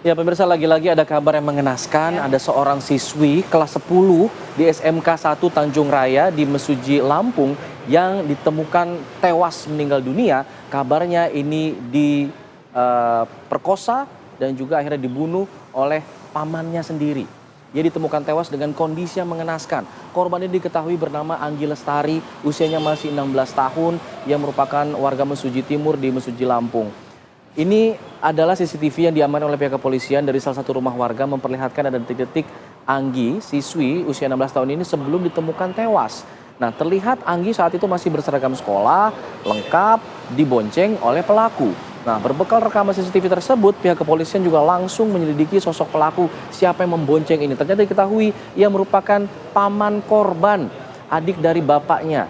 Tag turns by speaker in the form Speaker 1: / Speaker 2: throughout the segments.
Speaker 1: Ya pemirsa, lagi-lagi ada kabar yang mengenaskan. Ada seorang siswi kelas 10 di SMK 1 Tanjung Raya di Mesuji, Lampung yang ditemukan tewas meninggal dunia. Kabarnya ini diperkosa dan juga akhirnya dibunuh oleh pamannya sendiri. Ia ditemukan tewas dengan kondisi yang mengenaskan. Korban ini diketahui bernama Anggi Lestari, usianya masih 16 tahun, yang merupakan warga Mesuji Timur di Mesuji, Lampung. Ini adalah CCTV yang diamankan oleh pihak kepolisian dari salah satu rumah warga, memperlihatkan ada detik-detik Anggi, siswi usia 16 tahun ini sebelum ditemukan tewas. Nah, terlihat Anggi saat itu masih berseragam sekolah, lengkap, dibonceng oleh pelaku. Nah, berbekal rekaman CCTV tersebut, pihak kepolisian juga langsung menyelidiki sosok pelaku, siapa yang membonceng ini. Ternyata diketahui ia merupakan paman korban, adik dari bapaknya.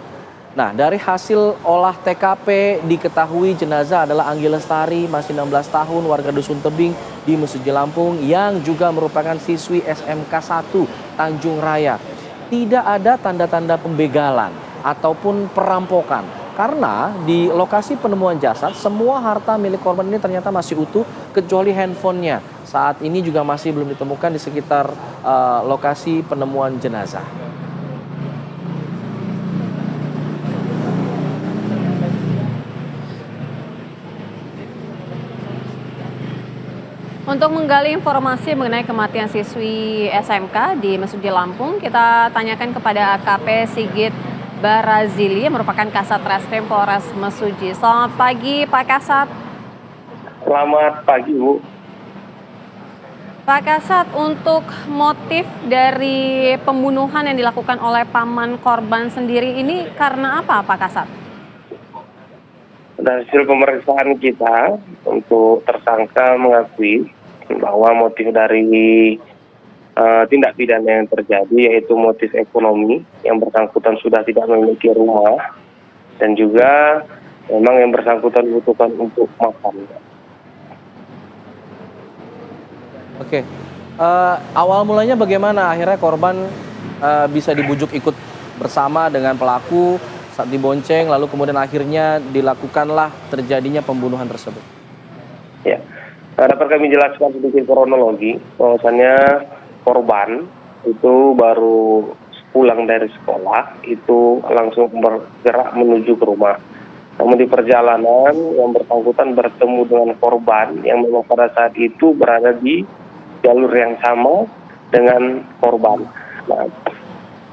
Speaker 1: Nah, dari hasil olah TKP diketahui jenazah adalah Anggi Lestari, masih 16 tahun, warga Dusun Tebing di Mesuji, Lampung, yang juga merupakan siswi SMK 1 Tanjung Raya. Tidak ada tanda-tanda pembegalan ataupun perampokan. Karena di lokasi penemuan jasad, semua harta milik korban ini ternyata masih utuh kecuali handphonenya. Saat ini juga masih belum ditemukan di sekitar lokasi penemuan jenazah.
Speaker 2: Untuk menggali informasi mengenai kematian siswi SMK di Mesuji, Lampung, kita tanyakan kepada AKP Sigit Barazili yang merupakan Kasat Reskrim Polres Mesuji. Selamat pagi, Pak Kasat.
Speaker 3: Selamat pagi, Bu.
Speaker 2: Pak Kasat, untuk motif dari pembunuhan yang dilakukan oleh paman korban sendiri ini karena apa, Pak Kasat?
Speaker 3: Dari hasil pemeriksaan kita untuk tersangka mengakui bahwa motif dari tindak pidana yang terjadi yaitu motif ekonomi, yang bersangkutan sudah tidak memiliki rumah dan juga memang yang bersangkutan dibutuhkan untuk makan.
Speaker 1: Oke, awal mulanya bagaimana akhirnya korban bisa dibujuk ikut bersama dengan pelaku saat dibonceng, lalu kemudian akhirnya dilakukanlah terjadinya pembunuhan tersebut?
Speaker 3: Ya, dapat kami jelaskan sedikit kronologi, bahwasannya korban itu baru pulang dari sekolah, itu langsung bergerak menuju ke rumah. Namun di perjalanan yang bersangkutan bertemu dengan korban yang memang pada saat itu berada di jalur yang sama dengan korban. Nah,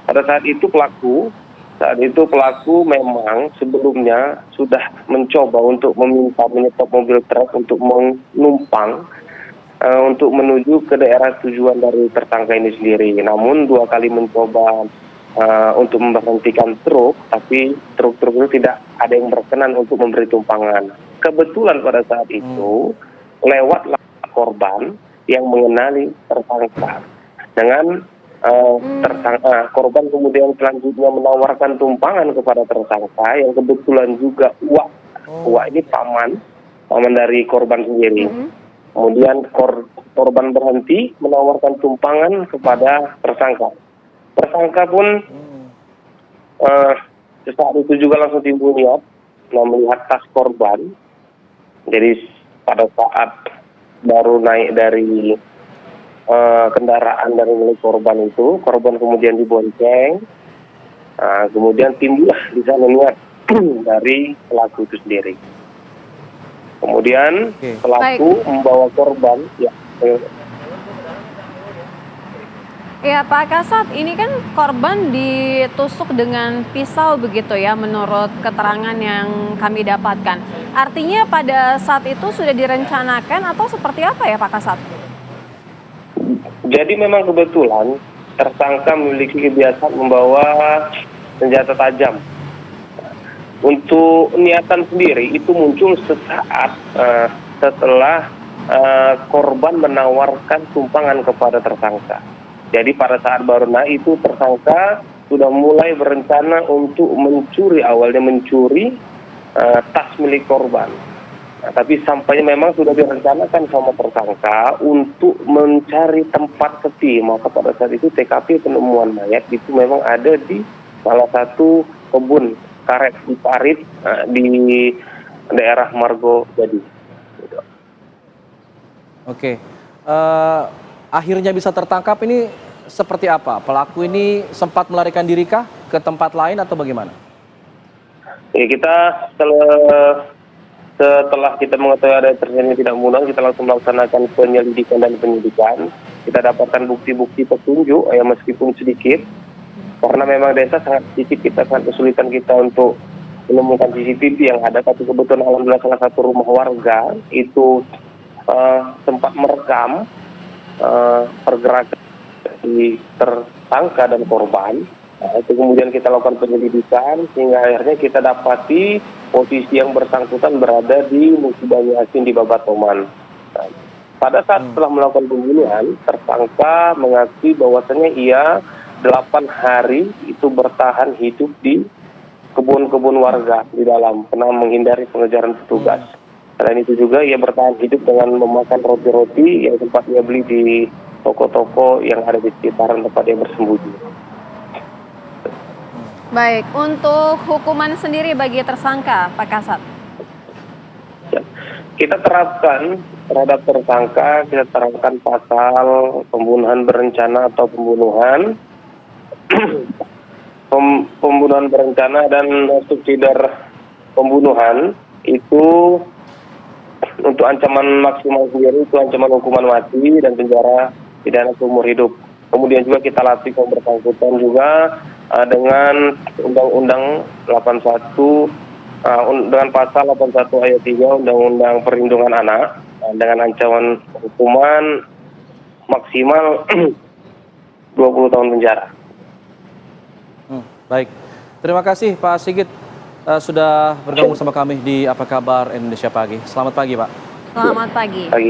Speaker 3: pada saat itu pelaku memang sebelumnya sudah mencoba untuk meminta menyetop mobil truk untuk menumpang untuk menuju ke daerah tujuan dari tersangka ini sendiri. Namun 2 kali mencoba untuk memberhentikan truk, tapi truk-truk itu tidak ada yang berkenan untuk memberi tumpangan. Kebetulan pada saat itu lewatlah korban yang mengenali tersangka. Dengan korban kemudian selanjutnya menawarkan tumpangan kepada tersangka yang kebetulan juga Uwa ini paman dari korban sendiri. Kemudian korban berhenti menawarkan tumpangan kepada tersangka. Tersangka pun saat itu juga langsung timbul niat melihat tas korban. Jadi pada saat baru naik dari kendaraan dari milik korban itu, korban kemudian dibonceng, kemudian timbullah di sana niat dari pelaku itu sendiri. Kemudian pelaku membawa korban,
Speaker 2: Ya, Pak Kasat, ini kan korban ditusuk dengan pisau begitu ya, menurut keterangan yang kami dapatkan. Artinya pada saat itu sudah direncanakan atau seperti apa ya, Pak Kasat?
Speaker 3: Jadi memang kebetulan tersangka memiliki kebiasaan membawa senjata tajam. Untuk niatan sendiri itu muncul sesaat setelah korban menawarkan tumpangan kepada tersangka. Jadi pada saat baru naik itu tersangka sudah mulai berencana untuk awalnya mencuri tas milik korban. Nah, tapi sampainya memang sudah direncanakan sama tersangka untuk mencari tempat sepi. Maka pada saat itu TKP penemuan mayat itu memang ada di salah satu kebun karet di Parit di daerah Margo Jadi.
Speaker 1: Oke, akhirnya bisa tertangkap ini seperti apa? Pelaku ini sempat melarikan diri kah ke tempat lain atau bagaimana?
Speaker 3: Ya, kita setelah kita mengetahui ada terjadi tidak mudah, kita langsung melaksanakan penyelidikan dan penyidikan. Kita dapatkan bukti-bukti petunjuk, ya meskipun sedikit, karena memang desa sangat sedikit, kita sangat kesulitan kita untuk menemukan CCTV yang ada. Tapi kebetulan alhamdulillah salah satu rumah warga itu sempat merekam pergerakan di tersangka dan korban. Nah, itu kemudian kita lakukan penyelidikan sehingga akhirnya kita dapati posisi yang bersangkutan berada di Musi Banyu Asin di Babatoman. Nah, pada saat setelah melakukan pembunuhan, tersangka mengakui bahwasannya ia 8 hari itu bertahan hidup di kebun-kebun warga di dalam, karena menghindari pengejaran petugas. Selain itu juga ia bertahan hidup dengan memakan roti-roti yang sempat ia beli di toko-toko yang ada di sekitaran tempat dia bersembunyi.
Speaker 2: Baik, untuk hukuman sendiri bagi tersangka, Pak Kasat?
Speaker 3: Ya. Kita terapkan terhadap tersangka, kita terapkan pasal pembunuhan berencana atau pembunuhan, pembunuhan berencana dan subsidiar pembunuhan itu untuk ancaman maksimal sendiri itu ancaman hukuman mati dan penjara pidana seumur hidup. Kemudian juga kita latih yang bersangkutan juga dengan Undang-Undang 81 dengan pasal 81 ayat 3 Undang-Undang Perlindungan Anak dengan ancaman hukuman maksimal 20 tahun penjara.
Speaker 1: Baik, terima kasih Pak Sigit sudah bergabung sama kami di Apa Kabar Indonesia Pagi. Selamat pagi Pak.
Speaker 2: Selamat pagi.